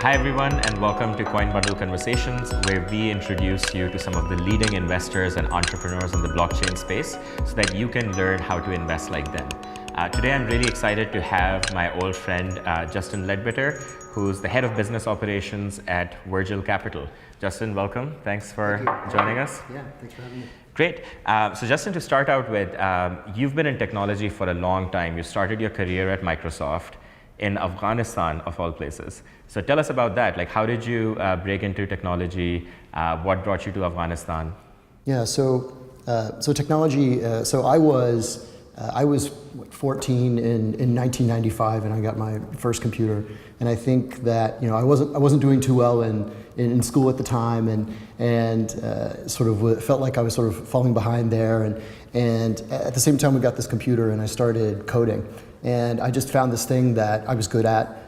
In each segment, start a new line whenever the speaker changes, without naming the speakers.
Hi everyone, and welcome to CoinBundle Conversations, where we introduce you to some of the leading investors and entrepreneurs in the blockchain space so that you can learn how to invest like them. Today I'm really excited to have my old friend Justin Ledbetter, who's the head of business operations at Virgil Capital. Justin, welcome. Thanks for joining us.
Yeah, thanks for having me.
Great. So Justin, to start out with, you've been in technology for a long time. You started your career at Microsoft in Afghanistan, of all places. So tell us about that. Like, how did you break into technology? What brought you to Afghanistan?
Yeah, so technology. So I was 14 in 1995, and I got my first computer. And I think that I wasn't doing too well in school at the time, and sort of felt like I was sort of falling behind there. And at the same time, we got this computer, and I started coding. And I just found this thing that I was good at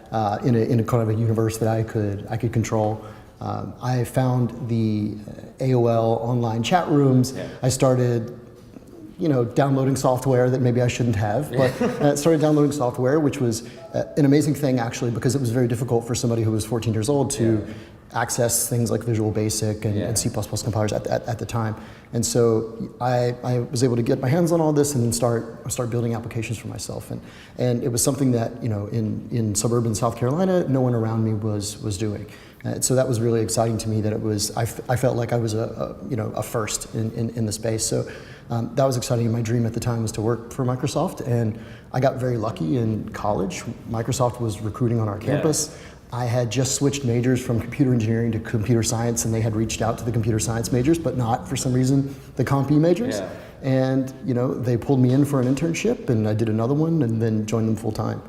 in a kind of a universe that I could control. I found the AOL online chat rooms. Yeah. I started downloading software that maybe I shouldn't have, but started downloading software, which was an amazing thing actually, because it was very difficult for somebody who was 14 years old to access things like Visual Basic and C++ compilers at the time. And so I was able to get my hands on all this and then start building applications for myself. And it was something that in suburban South Carolina, no one around me was doing. So that was really exciting to me. That it was I felt like I was a first in the space. So that was exciting. My dream at the time was to work for Microsoft, and I got very lucky in college. Microsoft was recruiting on our campus. Yeah. I had just switched majors from computer engineering to computer science, and they had reached out to the computer science majors, but not, for some reason, the Comp E majors. Yeah. And they pulled me in for an internship, and I did another one, and then joined them full time.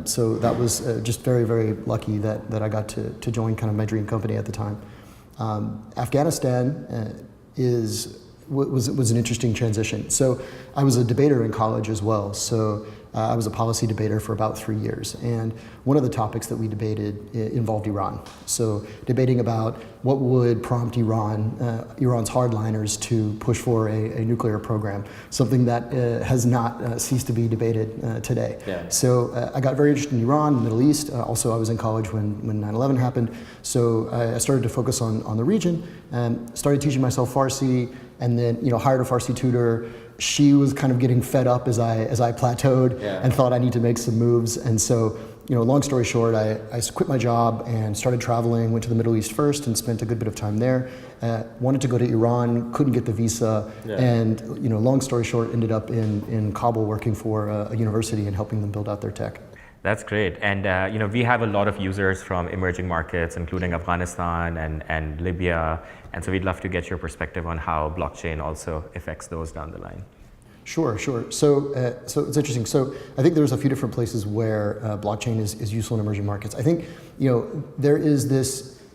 So that was just very, very lucky that I got to join kind of my dream company at the time. Afghanistan was an interesting transition. So I was a debater in college as well. So I was a policy debater for about 3 years. And one of the topics that we debated involved Iran. So debating about what would prompt Iran's hardliners to push for a nuclear program, something that has not ceased to be debated today. Yeah. So I got very interested in Iran, the Middle East. Also, I was in college when 9/11 happened. So I started to focus on the region and started teaching myself Farsi, and then hired a Farsi tutor. She was kind of getting fed up as I plateaued and thought I need to make some moves. And so, long story short, I quit my job and started traveling, went to the Middle East first and spent a good bit of time there. Wanted to go to Iran, couldn't get the visa. Yeah. And, long story short, ended up in Kabul working for a university and helping them build out their tech.
That's great. And we have a lot of users from emerging markets, including Afghanistan and Libya. And so we'd love to get your perspective on how blockchain also affects those down the line.
Sure. So it's interesting. So I think there's a few different places where blockchain is useful in emerging markets. I think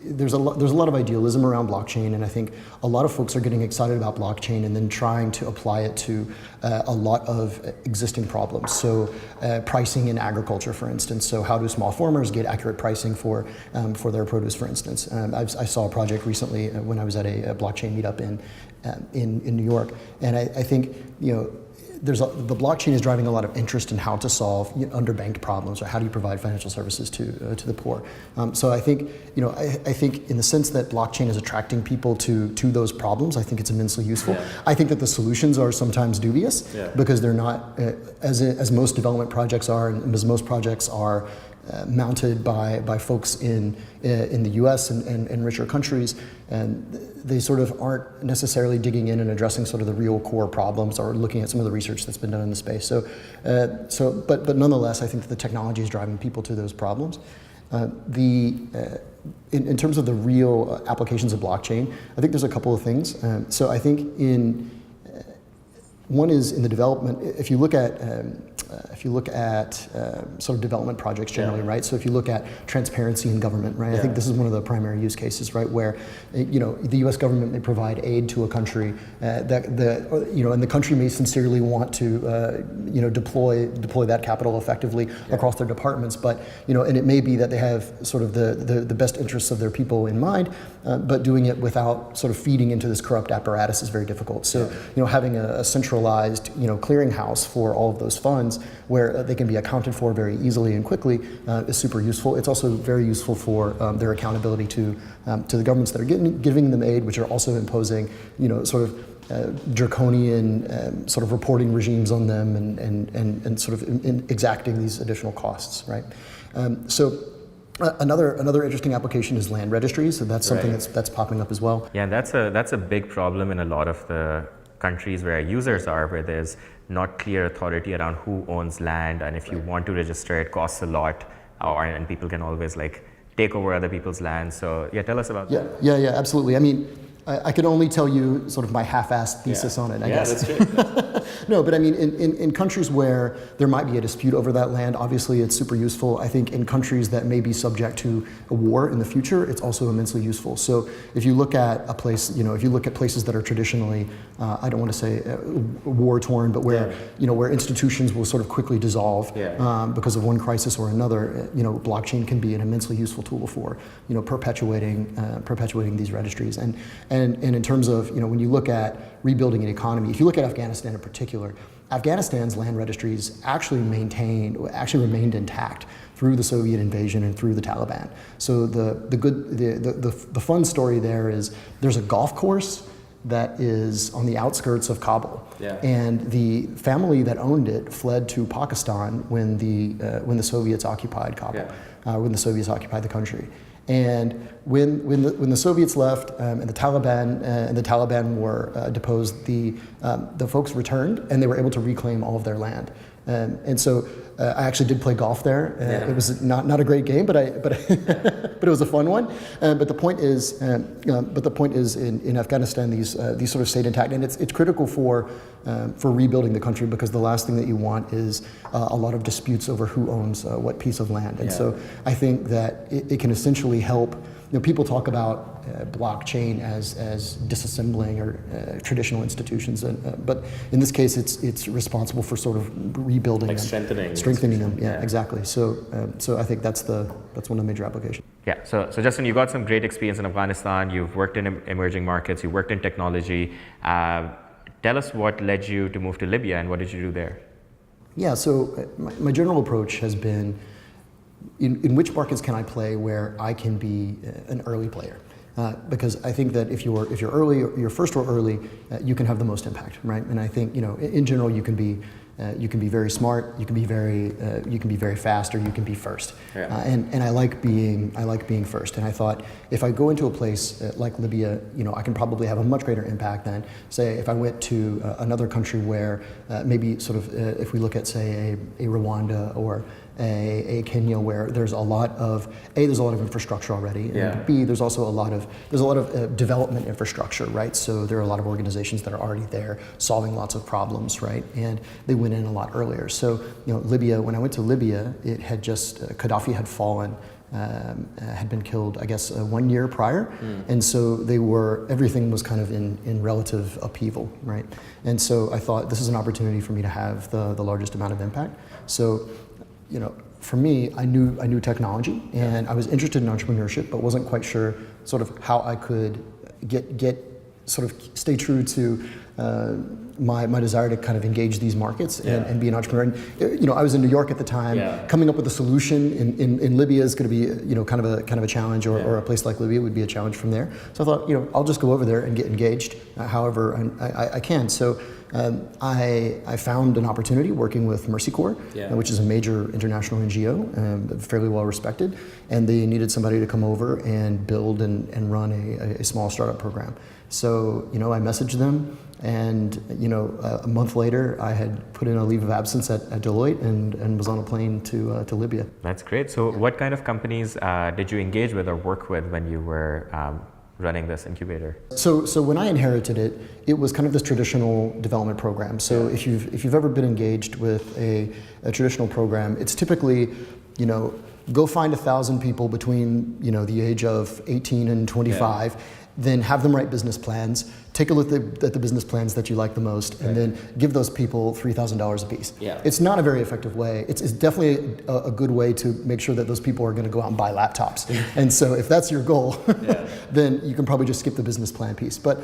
there's a lot of idealism around blockchain, and I think a lot of folks are getting excited about blockchain and then trying to apply it to a lot of existing problems. So pricing in agriculture, for instance. So how do small farmers get accurate pricing for their produce, for instance? I saw a project recently when I was at a blockchain meetup in New York, and I think the blockchain is driving a lot of interest in how to solve underbanked problems, or how do you provide financial services to the poor. So I think I think in the sense that blockchain is attracting people to those problems, I think it's immensely useful. Yeah. I think that the solutions are sometimes dubious because they're not as most development projects are, and as most projects are mounted by folks in the U.S. and richer countries, and they sort of aren't necessarily digging in and addressing sort of the real core problems or looking at some of the research that's been done in the space. But nonetheless, I think that the technology is driving people to those problems. In terms of the real applications of blockchain, I think there's a couple of things. So I think one is in the development. If you look at sort of development projects generally, right? So if you look at transparency in government, right? I think this is one of the primary use cases, right? Where the U.S. government may provide aid to a country and the country may sincerely want to deploy that capital effectively across their departments, but and it may be that they have sort of the best interests of their people in mind, but doing it without sort of feeding into this corrupt apparatus is very difficult. So having a central centralized, clearinghouse for all of those funds where they can be accounted for very easily and quickly is super useful. It's also very useful for their accountability to the governments that are giving them aid, which are also imposing, sort of draconian sort of reporting regimes on them and sort of exacting these additional costs, right? Another interesting application is land registries, so that's something that's popping up as well.
Yeah, that's a big problem in a lot of the countries where users are, where there's not clear authority around who owns land, and if you want to register, it costs a lot, and people can always take over other people's land. So yeah, tell us about that.
Yeah, absolutely. I mean, I could only tell you sort of my half-assed thesis on it, I guess.
Yeah, that's great.
No, but I mean, in countries where there might be a dispute over that land, obviously it's super useful. I think in countries that may be subject to a war in the future, it's also immensely useful. So if you look at a place, if you look at places that are traditionally, I don't want to say war-torn, but where, where institutions will sort of quickly dissolve because of one crisis or another, blockchain can be an immensely useful tool for, perpetuating these registries. And in terms of, when you look at rebuilding an economy, if you look at Afghanistan in particular, Afghanistan's land registries actually remained intact through the Soviet invasion and through the Taliban. So the fun story there is there's a golf course that is on the outskirts of Kabul, and the family that owned it fled to Pakistan when the Soviets occupied Kabul, when the Soviets occupied the country. And when the Soviets left and the Taliban were deposed, the folks returned and they were able to reclaim all of their land. And so I actually did play golf there. It was not a great game, but it was a fun one. But the point is, in Afghanistan, these sort of stayed intact, and it's critical for rebuilding the country, because the last thing that you want is a lot of disputes over who owns what piece of land. And so I think that it can essentially help. People talk about blockchain as disassembling or traditional institutions, but in this case, it's responsible for sort of rebuilding them, strengthening them. Yeah, exactly. So I think that's one of the major applications.
Yeah. So Justin, you got some great experience in Afghanistan. You've worked in emerging markets. You worked in technology. Tell us what led you to move to Libya, and what did you do there?
Yeah. So my general approach has been, in which markets can I play where I can be an early player? Because I think that if you're early, you're first or early, you can have the most impact, right? And I think in general you can be very smart, you can be very fast, or you can be first. And I like being first. And I thought, if I go into a place like Libya, I can probably have a much greater impact than, say, if I went to another country where maybe sort of if we look at, say, a Rwanda or a Kenya, where there's a lot of infrastructure already, and B, there's also a lot of development infrastructure, right? So there are a lot of organizations that are already there solving lots of problems, right? And they went in a lot earlier. So Libya, when I went to Libya, it had just Gaddafi had fallen, had been killed, I guess, 1 year prior, and so everything was kind of in relative upheaval, right? And so I thought, this is an opportunity for me to have the largest amount of impact. So for me, I knew technology, and I was interested in entrepreneurship, but wasn't quite sure sort of how I could get sort of stay true to my desire to kind of engage these markets and be an entrepreneur. And, I was in New York at the time. Coming up with a solution in Libya is going to be kind of a challenge, or a place like Libya would be a challenge from there. So I thought, I'll just go over there and get engaged however I can. So I found an opportunity working with Mercy Corps, which is a major international NGO, fairly well respected, and they needed somebody to come over and build and run a small startup program. So I messaged them, and a month later I had put in a leave of absence at Deloitte and was on a plane to Libya. That's
great. So what kind of companies did you engage with or work with when you were running this incubator?
So when I inherited it, it was kind of this traditional development program. So if you've ever been engaged with a traditional program, it's typically, go find 1,000 people between the age of 18 and 25. Then have them write business plans, take a look at the business plans that you like the most, and then give those people $3,000 a piece. It's not a very effective way. It's definitely a good way to make sure that those people are going to go out and buy laptops. And so if that's your goal, then you can probably just skip the business plan piece. But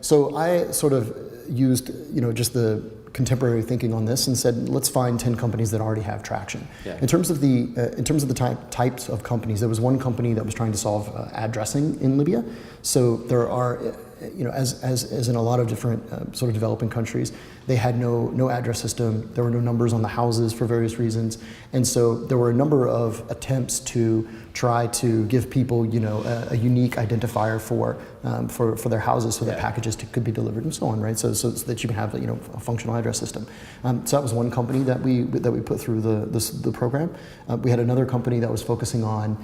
so I sort of used just the contemporary thinking on this and said, let's find 10 companies that already have traction.
Yeah.
In terms of the types of companies, there was one company that was trying to solve addressing in Libya. So there are, as in a lot of different sort of developing countries, they had no address system. There were no numbers on the houses for various reasons, and so there were a number of attempts to try to give people, a unique identifier for their houses, so that packages could be delivered and so on, right? So that you can have a functional address system. So that was one company that we put through the program. We had another company that was focusing on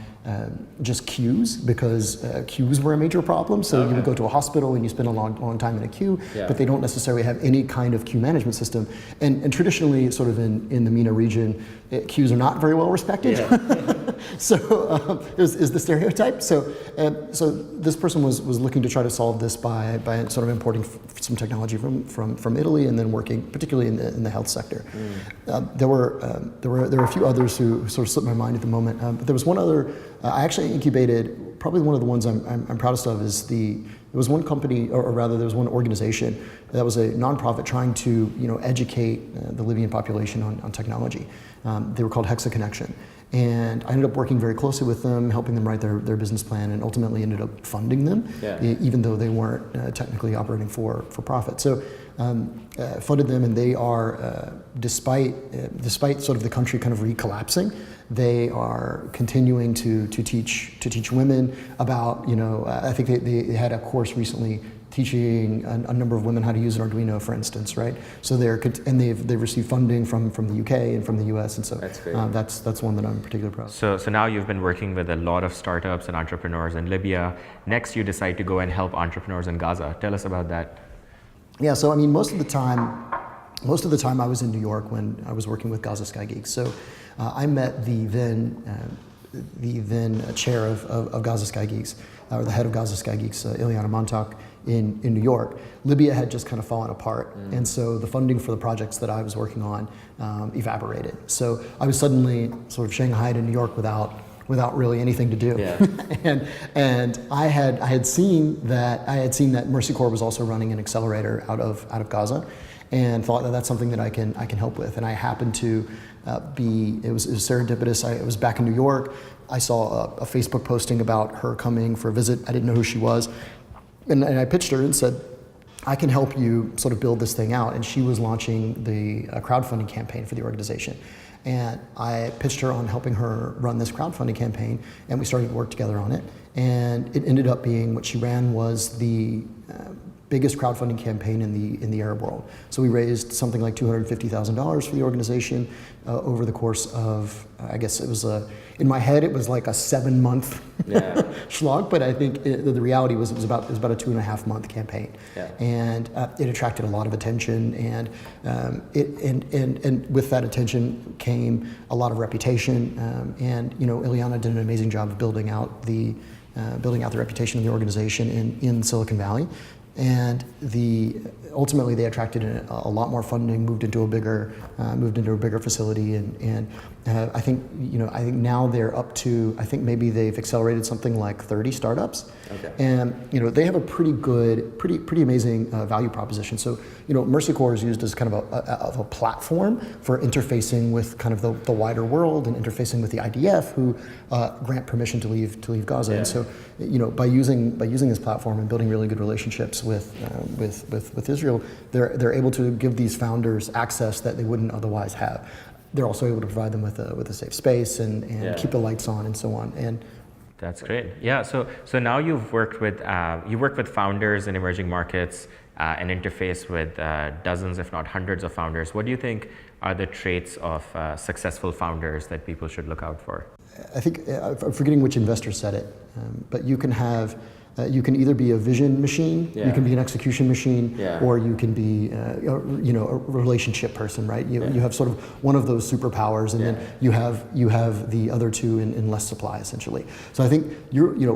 just queues, because queues were a major problem. So you would go to a hospital and you spend a long time in a queue, but they don't necessarily have any kind of queue management system. And traditionally, sort of in the MENA region, queues are not very well respected. So is the stereotype. So this person was looking to try to solve this by sort of importing some technology from Italy, and then working particularly in the health sector. There were a few others who sort of slipped my mind at the moment. But there was one other. I actually incubated. Probably one of the ones I'm proudest of is there was one company, or rather there was one organization that was a nonprofit trying to educate the Libyan population on technology. They were called Hexa Connection. And I ended up working very closely with them, helping them write their business plan, and ultimately ended up funding them, even though they weren't technically operating for profit. So funded them, and they are, despite sort of the country kind of recollapsing, they are continuing to teach women about, I think they had a course recently teaching a number of women how to use an Arduino, for instance, right? So they've received funding from the UK and from the US, and so that's great. That's one that I'm particularly proud of.
So now you've been working with a lot of startups and entrepreneurs in Libya. Next, you decide to go and help entrepreneurs in Gaza. Tell us about that.
Yeah, so I mean, most of the time I was in New York when I was working with Gaza Sky Geeks. So I met the then chair of Gaza Sky Geeks, or the head of Gaza Sky Geeks, Ileana Montauk, in New York. Libya had just kind of fallen apart, and so the funding for the projects that I was working on evaporated. So I was suddenly sort of shanghaied in New York without really anything to do. Yeah. and I had seen that Mercy Corps was also running an accelerator out of Gaza, and thought that that's something that I can help with. And I happened to it was serendipitous. I was back in New York. I saw a Facebook posting about her coming for a visit. I didn't know who she was. And I pitched her and said, I can help you sort of build this thing out. And she was launching the crowdfunding campaign for the organization. And I pitched her on helping her run this crowdfunding campaign, and we started to work together on it. And it ended up being, what she ran was the biggest crowdfunding campaign in the Arab world. So we raised something like $250,000 for the organization over the course of, I guess it was in my head it was like a 7-month slog, but I think the reality was it was about a 2.5-month campaign, and it attracted a lot of attention, and and with that attention came a lot of reputation, and Ileana did an amazing job of building out the reputation of the organization in Silicon Valley. And ultimately they attracted a lot more funding, moved into a bigger facility, and I think now they're up to, I think maybe they've accelerated something like 30 startups. Okay. And they have a pretty amazing value proposition. So Mercy Corps is used as kind of a platform for interfacing with kind of the wider world, and interfacing with the IDF, who grant permission to leave Gaza. And so by using this platform and building really good relationships with Israel, they're able to give these founders access that they wouldn't otherwise have. They're also able to provide them with a safe space and keep the lights on and so on. And
that's great. Yeah. So now you've worked with founders in emerging markets and interface with dozens, if not hundreds, of founders. What do you think are the traits of successful founders that people should look out for?
I think I'm forgetting which investor said it, but you can have. You can either be a vision machine, you can be an execution machine, or you can be, a relationship person, right? You have sort of one of those superpowers, and then you have the other two in less supply, essentially. So I think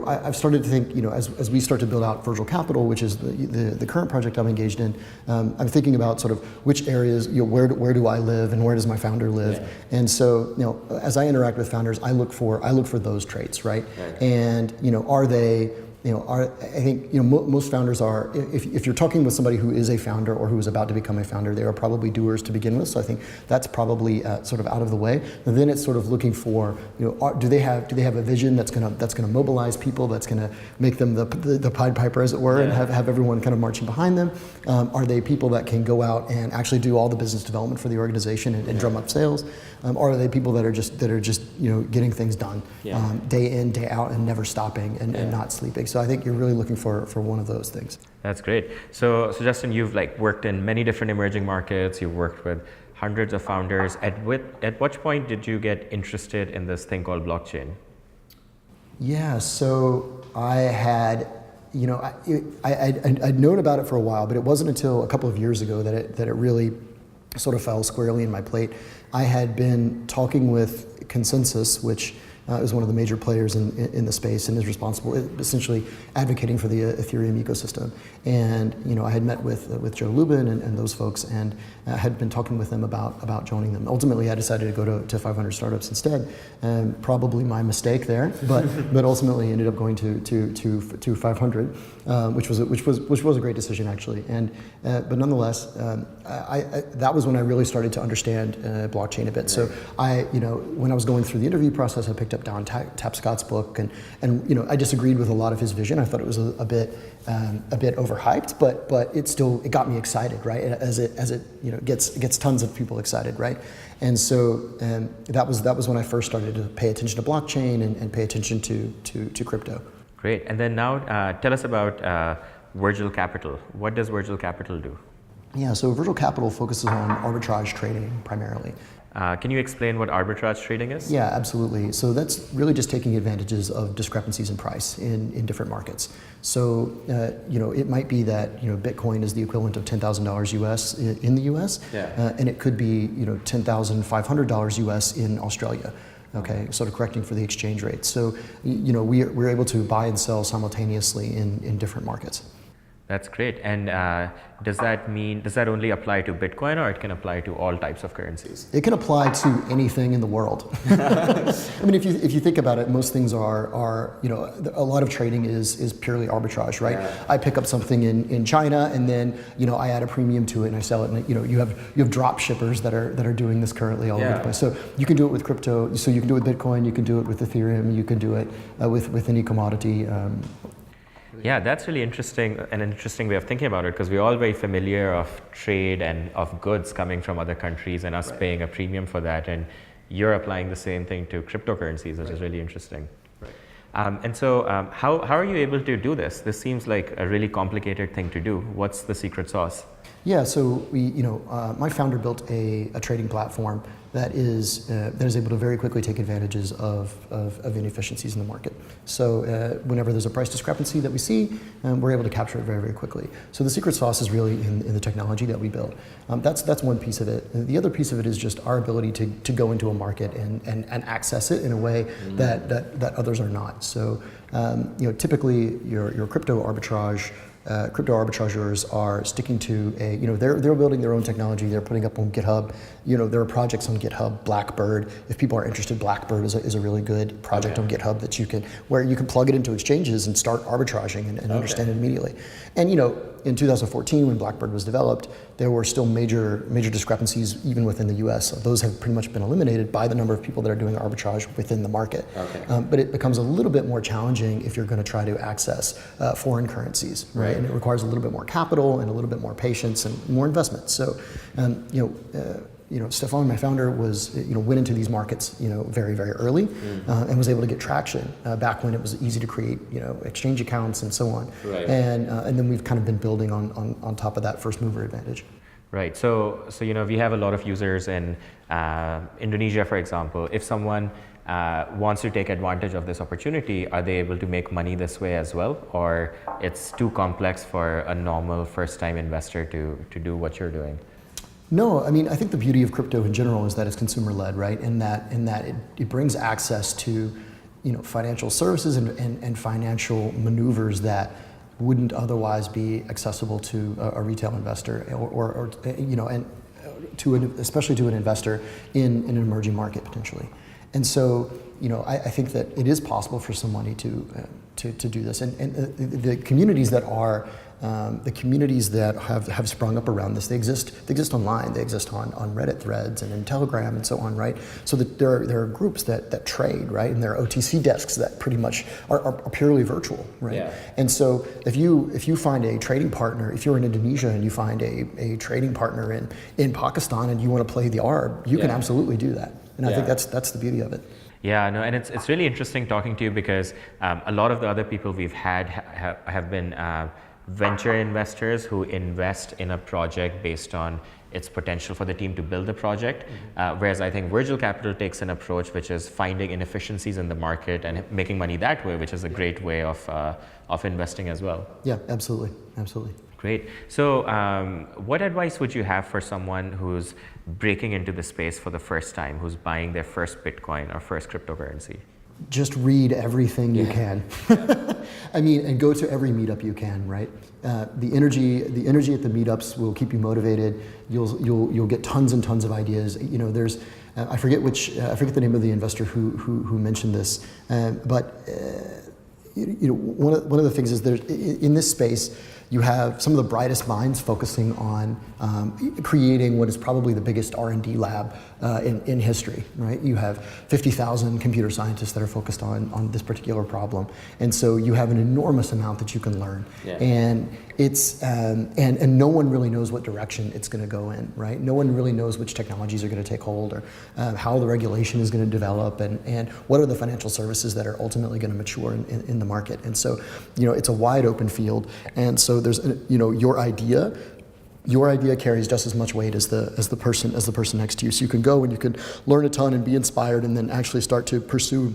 I've started to think, as we start to build out Virtual Capital, which is the current project I'm engaged in, I'm thinking about sort of which areas, where do I live, and where does my founder live, and so as I interact with founders, I look for those traits, right? And are they I think most founders are. If you're talking with somebody who is a founder or who is about to become a founder, they are probably doers to begin with. So I think that's probably sort of out of the way. And then it's sort of looking for, do they have a vision that's gonna mobilize people, that's gonna make them the Pied Piper, as it were, and have everyone kind of marching behind them? Are they people that can go out and actually do all the business development for the organization and drum up sales? Or are they people that are just getting things done day in, day out, and never stopping and not sleeping? So I think you're really looking for one of those things.
That's great. So Justin, you've worked in many different emerging markets. You've worked with hundreds of founders. At which point did you get interested in this thing called blockchain?
Yeah, so I had, I'd known about it for a while, but it wasn't until a couple of years ago that it really sort of fell squarely in my plate. I had been talking with Consensus, which is one of the major players in the space and is responsible, essentially advocating for the Ethereum ecosystem. And I had met with Joe Lubin and those folks, and had been talking with them about joining them. Ultimately, I decided to go to 500 startups instead. Probably my mistake there, but ultimately ended up going to 500, which was a great decision actually. And but nonetheless, that was when I really started to understand blockchain a bit. So when I was going through the interview process, I picked up Don Tapscott's book, and I disagreed with a lot of his vision. I thought it was a bit overhyped, but it got me excited, right? As it gets tons of people excited, right? And so that was when I first started to pay attention to blockchain and pay attention to crypto.
Great. And then now tell us about Virtual Capital. What does Virtual Capital do?
Yeah, so Virtual Capital focuses on arbitrage trading primarily.
Can you explain what arbitrage trading is?
Yeah, absolutely. So that's really just taking advantages of discrepancies in price in different markets. So it might be that Bitcoin is the equivalent of $10,000 US in the US, and it could be $10,500 US in Australia. Okay, sort of correcting for the exchange rate. So we're able to buy and sell simultaneously in different markets.
That's great. And does that only apply to Bitcoin, or it can apply to all types of currencies?
It can apply to anything in the world. I mean, if you think about it, most things are a lot of trading is purely arbitrage, right? Yeah. I pick up something in China, and then I add a premium to it and I sell it, and you have drop shippers that are doing this currently all over the place. So you can do it with crypto. So you can do it with Bitcoin. You can do it with Ethereum. You can do it with any commodity.
Yeah, that's really interesting, an interesting way of thinking about it, because we're all very familiar of trade and of goods coming from other countries and us paying a premium for that, and you're applying the same thing to cryptocurrencies, which is really interesting. Right. And so how are you able to do this? This seems like a really complicated thing to do. What's the secret sauce? Yeah, so
my founder built a trading platform that is able to very quickly take advantages of inefficiencies in the market. So whenever there's a price discrepancy that we see, we're able to capture it very, very quickly. So the secret sauce is really in the technology that we built. That's one piece of it. The other piece of it is just our ability to go into a market and access it in a way that others are not. So typically your crypto arbitrageurs are sticking to they're building their own technology. They're putting up on GitHub. There are projects on GitHub. Blackbird, if people are interested, Blackbird is a really good project on GitHub where you can plug it into exchanges and start arbitraging and understand it immediately. And in 2014, when Blackbird was developed, there were still major discrepancies even within the U.S. So those have pretty much been eliminated by the number of people that are doing arbitrage within the market. But it becomes a little bit more challenging if you're going to try to access foreign currencies, right? And it requires a little bit more capital and a little bit more patience and more investment. So, Stefan, my founder, went into these markets, very, very early, and was able to get traction back when it was easy to create, exchange accounts and so on. Right. And then we've kind of been building on top of that first mover advantage.
Right. So we have a lot of users in Indonesia, for example. If someone wants to take advantage of this opportunity, are they able to make money this way as well, or it's too complex for a normal first-time investor to do what you're doing?
No, I mean, I think the beauty of crypto in general is that it's consumer-led, right? In that it brings access to, financial services and financial maneuvers that wouldn't otherwise be accessible to a retail investor or especially to an investor in an emerging market potentially. And so, I think that it is possible for somebody to do this, and the communities that are have sprung up around this, they exist online, they exist on Reddit threads and in Telegram and so on, right? So that there are groups that trade, right, and there are OTC desks that pretty much are purely virtual, right? Yeah. And so if you find a trading partner, if you're in Indonesia and you find a trading partner in Pakistan and you want to play the arb, you can absolutely do that, and I think that's the beauty of it.
Yeah, no, and it's really interesting talking to you because a lot of the other people we've had have been venture investors who invest in a project based on its potential for the team to build the project, whereas I think Virgil Capital takes an approach which is finding inefficiencies in the market and making money that way, which is a great way of investing as well.
Yeah, absolutely.
Great. So what advice would you have for someone who's breaking into the space for the first time, who's buying their first Bitcoin or first cryptocurrency?
Just read everything you can. I mean, and go to every meetup you can, right? The energy at the meetups will keep you motivated. You'll get tons and tons of ideas. There's I forget the name of the investor who mentioned this, but one of the things is there's in this space. You have some of the brightest minds focusing on creating what is probably the biggest R&D lab in history, right? You have 50,000 computer scientists that are focused on this particular problem. And so you have an enormous amount that you can learn. Yeah. And it's and no one really knows what direction it's going to go in, right? No one really knows which technologies are going to take hold or how the regulation is going to develop and what are the financial services that are ultimately going to mature in the market. And so, it's a wide open field. And so there's, your idea carries just as much weight as the person next to you. So you can go and you can learn a ton and be inspired, and then actually start to pursue,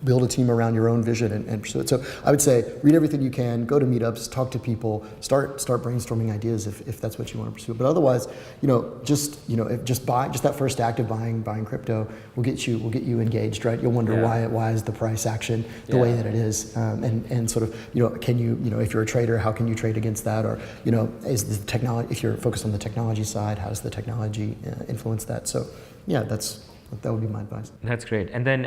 build a team around your own vision and pursue it. So I would say read everything you can, go to meetups, talk to people, start brainstorming ideas if that's what you want to pursue. But otherwise, just that first act of buying crypto will get you engaged, right? You'll wonder why is the price action the way that it is, and sort of can you if you're a trader, how can you trade against that, or is the technology, if you're focused on the technology side, how does the technology influence that? So that would be my advice.
That's great. And then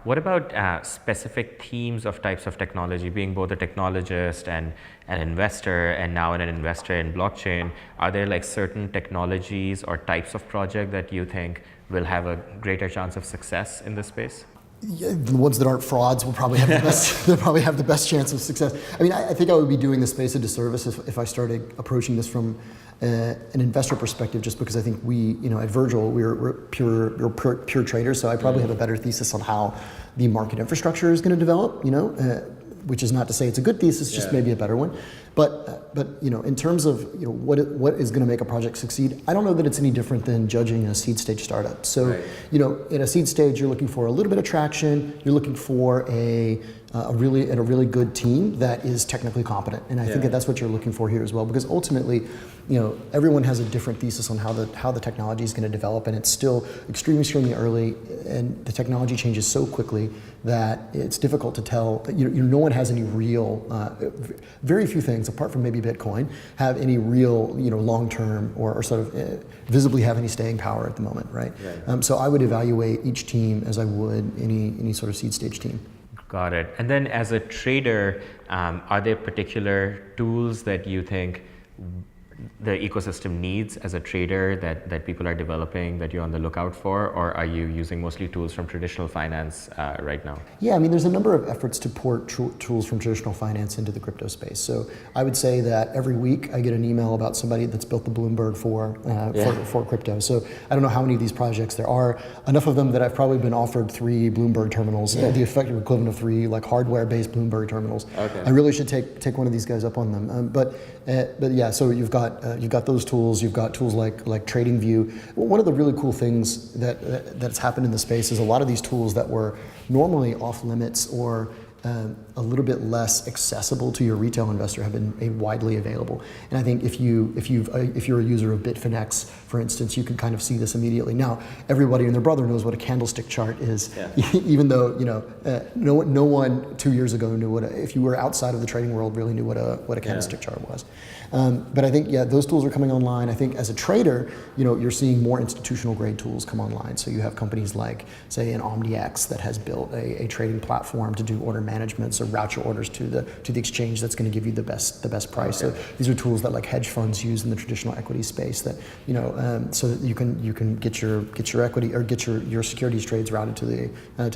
what about specific themes of types of technology? Being both a technologist and an investor, and now an investor in blockchain, are there like certain technologies or types of project that you think will have a greater chance of success in this space?
Yeah, the ones that aren't frauds will probably have the best. They'll probably have the best chance of success. I mean, I think I would be doing the space a disservice if I started approaching this from an investor perspective, just because I think we, at Virgil, we're pure traders. So I probably have a better thesis on how the market infrastructure is going to develop. Which is not to say it's a good thesis, just maybe a better one. But in terms of what is going to make a project succeed, I don't know that it's any different than judging a seed stage startup. So in a seed stage, you're looking for a little bit of traction. You're looking for a really good team that is technically competent, and I think that's what you're looking for here as well. Because ultimately, everyone has a different thesis on how the technology is going to develop, and it's still extremely early, and the technology changes so quickly that it's difficult to tell. No one has any real, very few things apart from maybe Bitcoin have any real, long-term or sort of visibly have any staying power at the moment, right? So I would evaluate each team as I would any sort of seed stage team.
Got it. And then as a trader, are there particular tools that you think the ecosystem needs as a trader that people are developing that you're on the lookout for, or are you using mostly tools from traditional finance right now? Yeah,
I mean, there's a number of efforts to port tools from traditional finance into the crypto space. So I would say that every week I get an email about somebody that's built the Bloomberg for crypto. So I don't know how many of these projects there are. Enough of them that I've probably been offered 3 Bloomberg terminals, the effective equivalent of 3 like hardware-based Bloomberg terminals. Okay. I really should take one of these guys up on them. But yeah, so you've got those tools. You've got tools like TradingView. One of the really cool things that's happened in the space is a lot of these tools that were normally off limits or a a little bit less accessible to your retail investor have been widely available. And I think if you're a user of Bitfinex, for instance, you can kind of see this immediately. Now, everybody and their brother knows what a candlestick chart is, even though no one 2 years ago knew if you were outside of the trading world, really knew what a candlestick chart was. But I think those tools are coming online. I think as a trader, you're seeing more institutional grade tools come online. So you have companies like, say, an OmniX that has built a trading platform to do order management, so route your orders to the exchange that's going to give you the best price. Okay. So these are tools that like hedge funds use in the traditional equity space that so that you can get your equity or get your securities trades routed to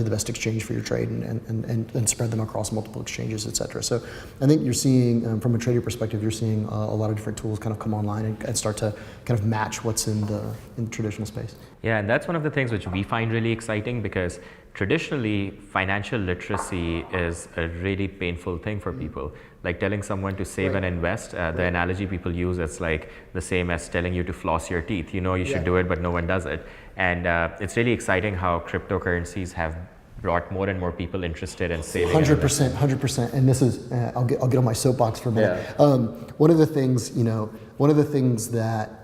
the best exchange for your trade and spread them across multiple exchanges, et cetera. So I think you're seeing from a trader perspective, you're seeing a lot of different tools kind of come online and start to kind of match what's in the traditional space.
Yeah, and that's one of the things which we find really exciting, because traditionally financial literacy is a really painful thing for people. Like telling someone to save and invest, the analogy people use is like the same as telling you to floss your teeth. You should do it, but no one does it. And it's really exciting how cryptocurrencies have brought more and more people interested in saving.
100%. And this is, I'll get on my soapbox for a minute. Yeah. One of the things that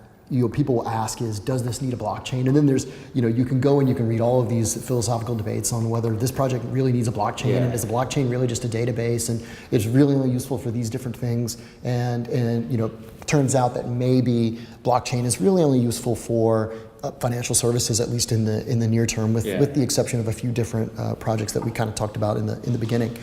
people will ask is, does this need a blockchain? And then there's, you can go and you can read all of these philosophical debates on whether this project really needs a blockchain, and is a blockchain really just a database, and it's really only useful for these different things. And turns out that maybe blockchain is really only useful for financial services, at least in the near term, with the exception of a few different projects that we kind of talked about in the beginning.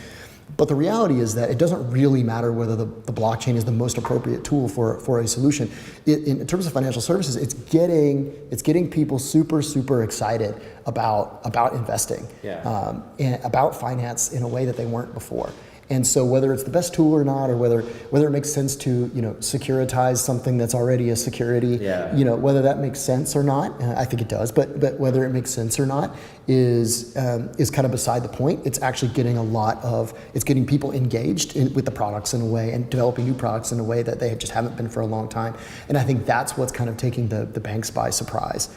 But the reality is that it doesn't really matter whether the blockchain is the most appropriate tool for a solution. In terms of financial services, it's getting people super excited about investing, and about finance in a way that they weren't before. And so whether it's the best tool or not, or whether it makes sense to securitize something that's already a security, whether that makes sense or not, I think it does. But whether it makes sense or not is kind of beside the point. It's actually getting people engaged with the products in a way, and developing new products in a way that they just haven't been for a long time. And I think that's what's kind of taking the banks by surprise.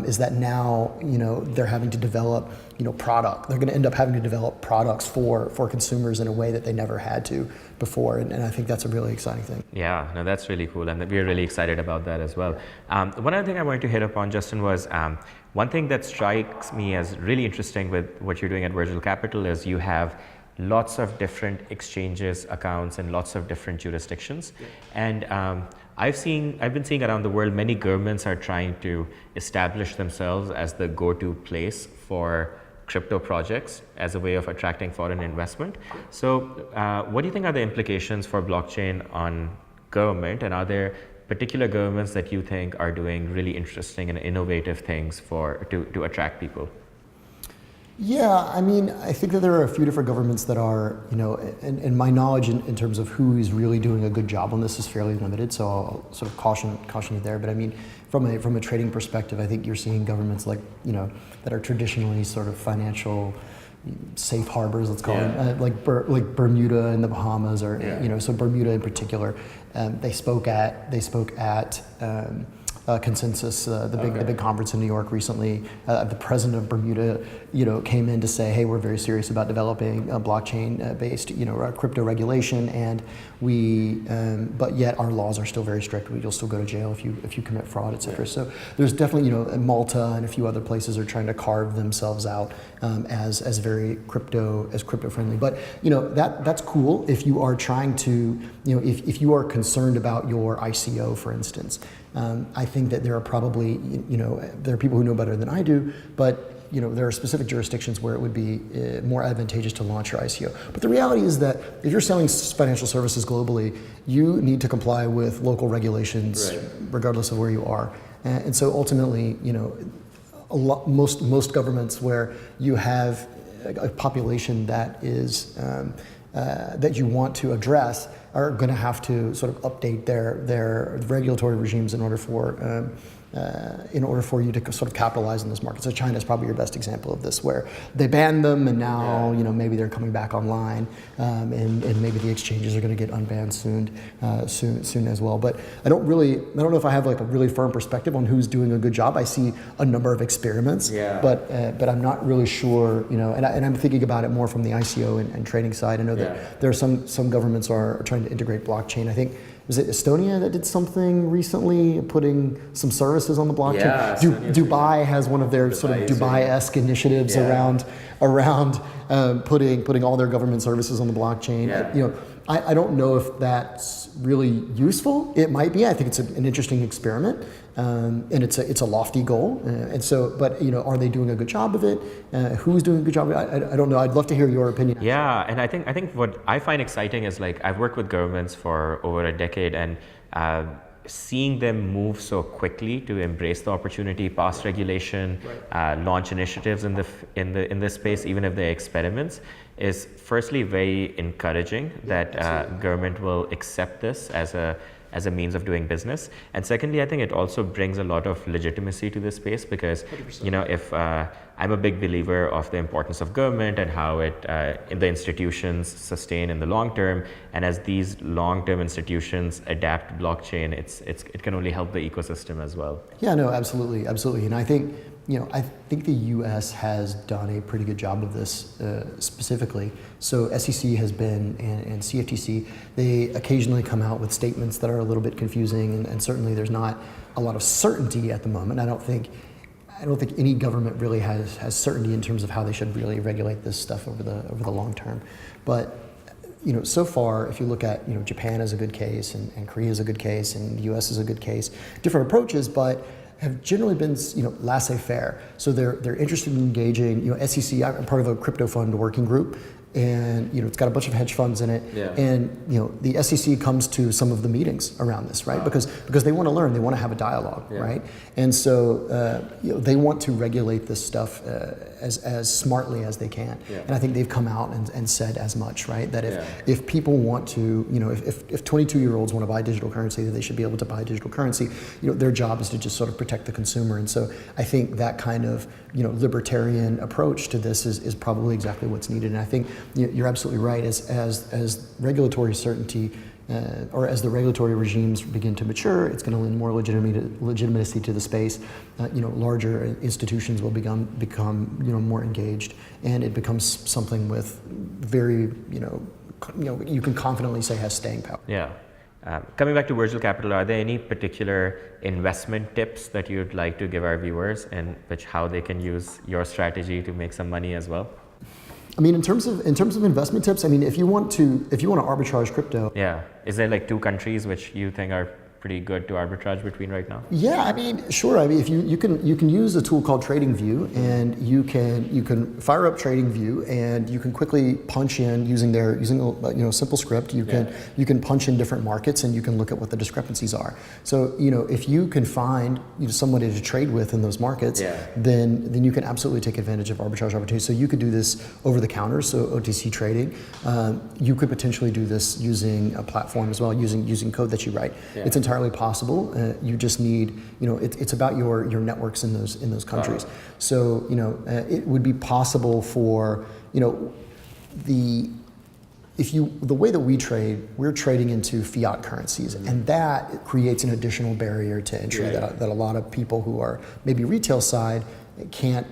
Is that now they're having to develop product. They're going to end up having to develop products for consumers in a way that they never had to before, and I think that's a really exciting thing.
Yeah, no, that's really cool, and we're really excited about that as well. One other thing I wanted to hit upon, Justin, was one thing that strikes me as really interesting with what you're doing at Virtual Capital is you have lots of different exchanges, accounts, and lots of different jurisdictions. And I've been seeing around the world, many governments are trying to establish themselves as the go-to place for crypto projects as a way of attracting foreign investment. So what do you think are the implications for blockchain on government, and are there particular governments that you think are doing really interesting and innovative things to attract people?
Yeah, I mean, I think that there are a few different governments that are, and my knowledge in terms of who is really doing a good job on this is fairly limited, so I'll sort of caution you there. But I mean, from a trading perspective, I think you're seeing governments like, that are traditionally sort of financial safe harbors, let's call them, like Bermuda and the Bahamas, or so Bermuda in particular. They spoke at Consensus, the big conference in New York recently. The president of Bermuda, came in to say, hey, we're very serious about developing a blockchain-based, crypto regulation, and but yet our laws are still very strict. You'll still go to jail if you commit fraud, et cetera. So there's definitely, Malta and a few other places are trying to carve themselves out as very crypto friendly. But that's cool if you are trying to, if you are concerned about your ICO, for instance. I think that there are probably, there are people who know better than I do, but there are specific jurisdictions where it would be more advantageous to launch your ICO. But the reality is that if you're selling financial services globally, you need to comply with local regulations, regardless of where you are. And so ultimately, most governments where you have a population that is that you want to address, are going to have to sort of update their regulatory regimes in order for you to sort of capitalize in this market. So China is probably your best example of this, where they banned them and now maybe they're coming back online, and maybe the exchanges are going to get unbanned soon as well. But I don't know if I have like a really firm perspective on who's doing a good job. I see a number of experiments, but I'm not really sure, and I'm thinking about it more from the ICO and trading side. I know that there are some governments are trying to integrate blockchain. I think, was it Estonia that did something recently, putting some services on the blockchain?
Yeah,
Dubai has one of their sort of Dubai-esque initiatives around putting all their government services on the blockchain. I don't know if that's really useful. It might be. I think it's an interesting experiment, and it's a lofty goal. But are they doing a good job of it? Who's doing a good job of it? I don't know. I'd love to hear your opinion.
Yeah, and I think what I find exciting is, like, I've worked with governments for over a decade, and seeing them move so quickly to embrace the opportunity, pass regulation, launch initiatives in this space, even if they're experiments, is firstly very encouraging that government will accept this as a means of doing business. And secondly, I think it also brings a lot of legitimacy to this space, because 100%. If I'm a big believer of the importance of government and how the institutions sustain in the long term, and as these long-term institutions adapt blockchain, it can only help the ecosystem as well.
Yeah, no, absolutely, and I think the U.S. has done a pretty good job of this specifically. So SEC has been, and CFTC, they occasionally come out with statements that are a little bit confusing, and certainly there's not a lot of certainty at the moment. I don't think any government really has certainty in terms of how they should really regulate this stuff over the long term. But so far, if you look at Japan is a good case, and Korea is a good case, and the U.S. is a good case, different approaches, but have generally been laissez-faire. So they're interested in engaging. SEC, I'm part of a crypto fund working group, and it's got a bunch of hedge funds in it, and the SEC comes to some of the meetings around this, right? Because they want to learn, they want to have a dialogue, right? And so they want to regulate this stuff as smartly as they can, and I think they've come out and said as much, right? That if people want to, if 22-year-olds want to buy digital currency, that they should be able to buy digital currency. Their job is to just sort of protect the consumer, and so I think that kind of libertarian approach to this is probably exactly what's needed. And I think you're absolutely right. As regulatory certainty, or as the regulatory regimes begin to mature, it's going to lend more legitimacy to the space. Larger institutions will become more engaged, and it becomes something with very you can confidently say has staying power.
Yeah. Coming back to Virtual Capital, are there any particular investment tips that you'd like to give our viewers, and how they can use your strategy to make some money as well?
I mean, in terms of investment tips, I mean, if you want to arbitrage crypto.
Yeah. Is there like two countries which you think are pretty good to arbitrage between right now?
Yeah, I mean, sure. I mean, if you can use a tool called TradingView, and you can fire up TradingView, and you can quickly punch in using a simple script. You can punch in different markets, and you can look at what the discrepancies are. So if you can find somebody to trade with in those markets, then you can absolutely take advantage of arbitrage opportunities. So you could do this over the counter, so OTC trading. You could potentially do this using a platform as well, using code that you write. It's entirely possible. You just need, it's about your networks in those countries. So it would be possible for the way that we trade, we're trading into fiat currencies, and that creates an additional barrier to entry that a lot of people who are maybe retail side can't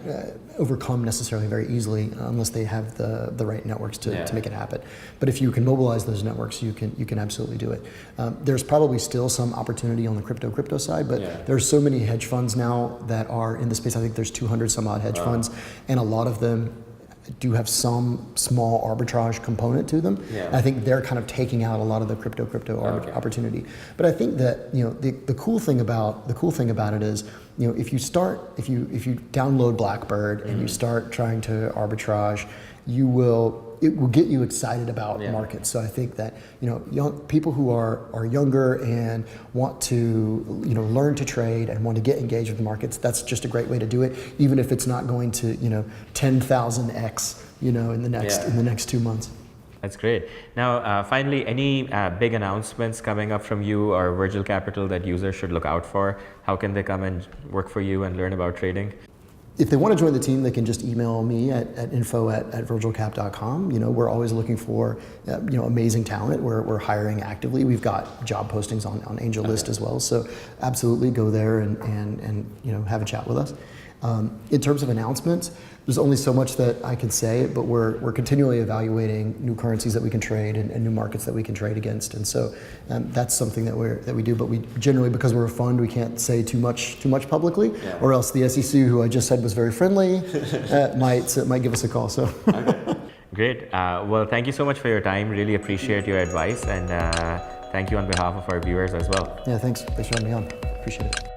overcome necessarily very easily unless they have the right networks to make it happen. But if you can mobilize those networks, you can absolutely do it. There's probably still some opportunity on the crypto side, but there's so many hedge funds now that are in the space. I think there's 200 some odd hedge funds, and a lot of them do have some small arbitrage component to them. I think they're kind of taking out a lot of the crypto opportunity. But I think that the cool thing about it is if you download Blackbird and you start trying to arbitrage, it will get you excited about markets. So I think that young people who are younger and want to learn to trade and want to get engaged with the markets, that's just a great way to do it, even if it's not going to 10,000x in the next 2 months.
That's great. Now, finally, any big announcements coming up from you or Virgil Capital that users should look out for? How can they come and work for you and learn about trading?
If they want to join the team, they can just email me at info@virgilcap.com. We're always looking for amazing talent. We're hiring actively. We've got job postings on AngelList as well. So absolutely go there and have a chat with us. In terms of announcements, there's only so much that I can say, but we're continually evaluating new currencies that we can trade and new markets that we can trade against, and so that's something that we do. But we generally, because we're a fund, we can't say too much publicly, or else the SEC, who I just said was very friendly, might give us a call. So.
Okay. Great. Well, thank you so much for your time. Really appreciate your advice, and thank you on behalf of our viewers as well.
Yeah, thanks for having me on. Appreciate it.